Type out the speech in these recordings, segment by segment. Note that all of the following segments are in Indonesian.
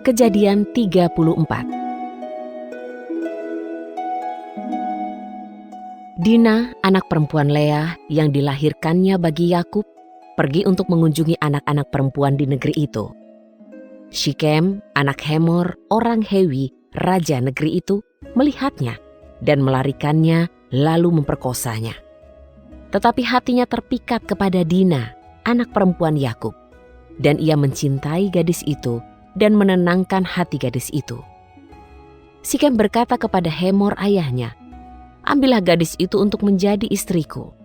Kejadian 34. Dina, anak perempuan Lea yang dilahirkannya bagi Yakub, pergi untuk mengunjungi anak-anak perempuan di negeri itu. Shikem, anak Hemor, orang Hewi, raja negeri itu, melihatnya dan melarikannya lalu memperkosanya. Tetapi hatinya terpikat kepada Dina, anak perempuan Yakub, dan ia mencintai gadis itu dan menenangkan hati gadis itu. Shikem berkata kepada Hemor ayahnya, "Ambillah gadis itu untuk menjadi istriku."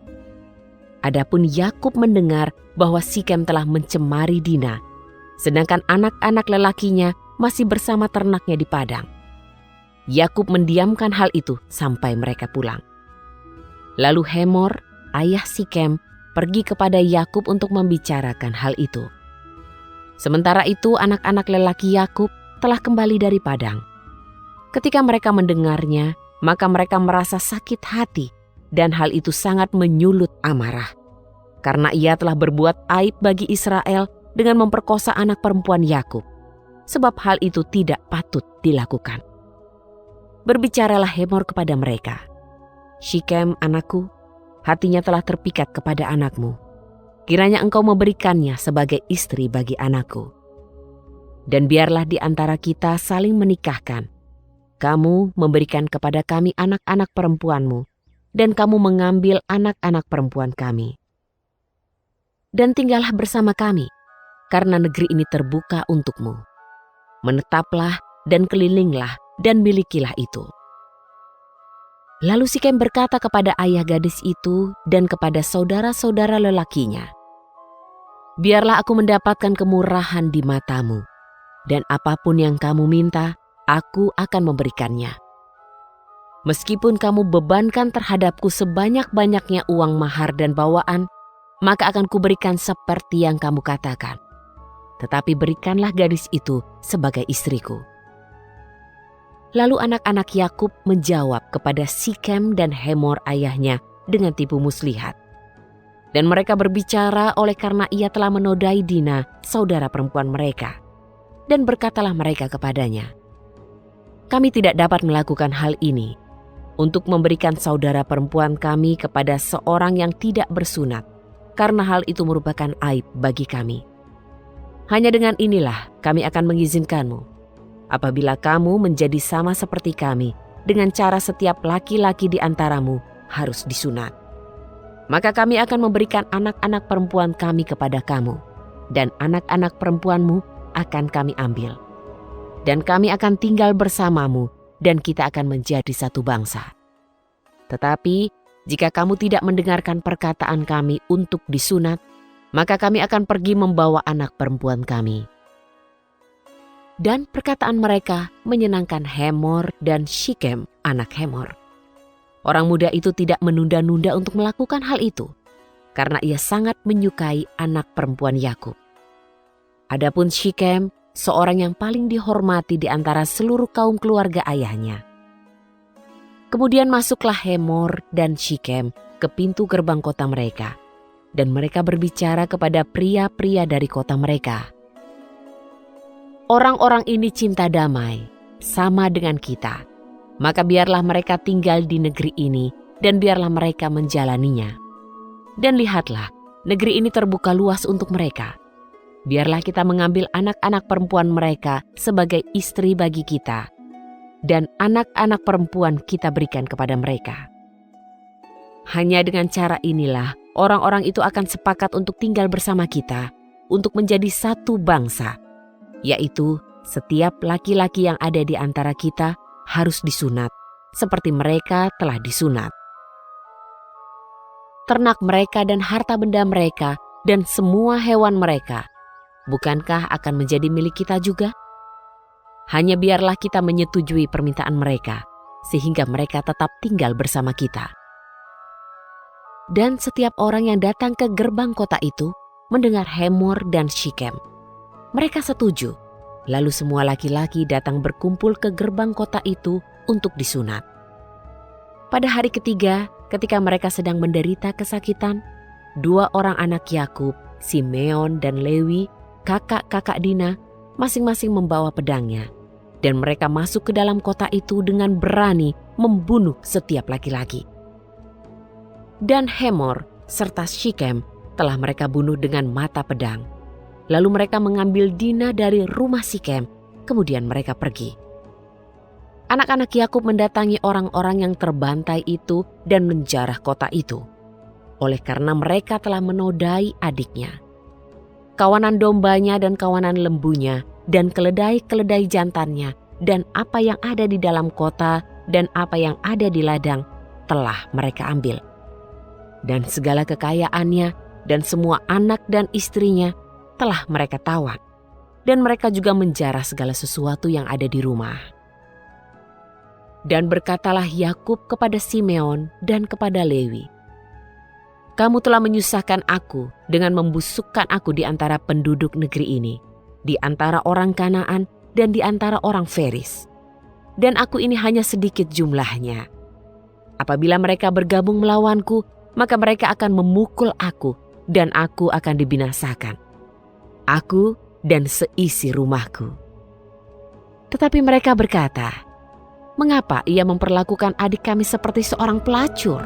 Adapun Yakub mendengar bahwa Shikem telah mencemari Dina, sedangkan anak-anak lelakinya masih bersama ternaknya di padang. Yakub mendiamkan hal itu sampai mereka pulang. Lalu Hemor, ayah Shikem, pergi kepada Yakub untuk membicarakan hal itu. Sementara itu anak-anak lelaki Yakub telah kembali dari padang. Ketika mereka mendengarnya, maka mereka merasa sakit hati dan hal itu sangat menyulut amarah. Karena ia telah berbuat aib bagi Israel dengan memperkosa anak perempuan Yakub, sebab hal itu tidak patut dilakukan. Berbicaralah Hemor kepada mereka, "Shikem anakku, hatinya telah terpikat kepada anakmu. Kiranya engkau memberikannya sebagai istri bagi anakku. Dan biarlah di antara kita saling menikahkan. Kamu memberikan kepada kami anak-anak perempuanmu, dan kamu mengambil anak-anak perempuan kami. Dan tinggallah bersama kami, karena negeri ini terbuka untukmu. Menetaplah dan kelilinglah dan milikilah itu." Lalu Shikem berkata kepada ayah gadis itu dan kepada saudara-saudara lelakinya, "Biarlah aku mendapatkan kemurahan di matamu, dan apapun yang kamu minta, aku akan memberikannya. Meskipun kamu bebankan terhadapku sebanyak-banyaknya uang mahar dan bawaan, maka akan kuberikan seperti yang kamu katakan. Tetapi berikanlah gadis itu sebagai istriku." Lalu anak-anak Yakub menjawab kepada Shikem dan Hemor ayahnya dengan tipu muslihat. Dan mereka berbicara oleh karena ia telah menodai Dina, saudara perempuan mereka. Dan berkatalah mereka kepadanya, "Kami tidak dapat melakukan hal ini untuk memberikan saudara perempuan kami kepada seorang yang tidak bersunat, karena hal itu merupakan aib bagi kami. Hanya dengan inilah kami akan mengizinkanmu. Apabila kamu menjadi sama seperti kami, dengan cara setiap laki-laki di antaramu harus disunat. Maka kami akan memberikan anak-anak perempuan kami kepada kamu, dan anak-anak perempuanmu akan kami ambil. Dan kami akan tinggal bersamamu, dan kita akan menjadi satu bangsa. Tetapi jika kamu tidak mendengarkan perkataan kami untuk disunat, maka kami akan pergi membawa anak perempuan kami." Dan perkataan mereka menyenangkan Hemor dan Shikem, anak Hemor. Orang muda itu tidak menunda-nunda untuk melakukan hal itu, karena ia sangat menyukai anak perempuan Yakub. Adapun Shikem, seorang yang paling dihormati di antara seluruh kaum keluarga ayahnya. Kemudian masuklah Hemor dan Shikem ke pintu gerbang kota mereka, dan mereka berbicara kepada pria-pria dari kota mereka, "Orang-orang ini cinta damai, sama dengan kita. Maka biarlah mereka tinggal di negeri ini dan biarlah mereka menjalaninya. Dan lihatlah, negeri ini terbuka luas untuk mereka. Biarlah kita mengambil anak-anak perempuan mereka sebagai istri bagi kita, dan anak-anak perempuan kita berikan kepada mereka. Hanya dengan cara inilah orang-orang itu akan sepakat untuk tinggal bersama kita, untuk menjadi satu bangsa. Yaitu setiap laki-laki yang ada di antara kita harus disunat, seperti mereka telah disunat. Ternak mereka dan harta benda mereka dan semua hewan mereka, bukankah akan menjadi milik kita juga? Hanya biarlah kita menyetujui permintaan mereka, sehingga mereka tetap tinggal bersama kita." Dan setiap orang yang datang ke gerbang kota itu mendengar Hemor dan Shikem. Mereka setuju, lalu semua laki-laki datang berkumpul ke gerbang kota itu untuk disunat. Pada hari ketiga, ketika mereka sedang menderita kesakitan, dua orang anak Yakub, Simeon dan Lewi, kakak-kakak Dina, masing-masing membawa pedangnya. Dan mereka masuk ke dalam kota itu dengan berani membunuh setiap laki-laki. Dan Hemor serta Sikem telah mereka bunuh dengan mata pedang. Lalu mereka mengambil Dina dari rumah Sikem, kemudian mereka pergi. Anak-anak Yakub mendatangi orang-orang yang terbantai itu dan menjarah kota itu. Oleh karena mereka telah menodai adiknya. Kawanan dombanya dan kawanan lembunya dan keledai-keledai jantannya dan apa yang ada di dalam kota dan apa yang ada di ladang telah mereka ambil. Dan segala kekayaannya dan semua anak dan istrinya telah mereka tawan. Dan mereka juga menjarah segala sesuatu yang ada di rumah. Dan berkatalah Yakub kepada Simeon dan kepada Lewi, "Kamu telah menyusahkan aku dengan membusukkan aku di antara penduduk negeri ini, di antara orang Kanaan dan di antara orang Feris. Dan aku ini hanya sedikit jumlahnya. Apabila mereka bergabung melawanku, maka mereka akan memukul aku dan aku akan dibinasakan. Aku dan seisi rumahku." Tetapi mereka berkata, "Mengapa ia memperlakukan adik kami seperti seorang pelacur?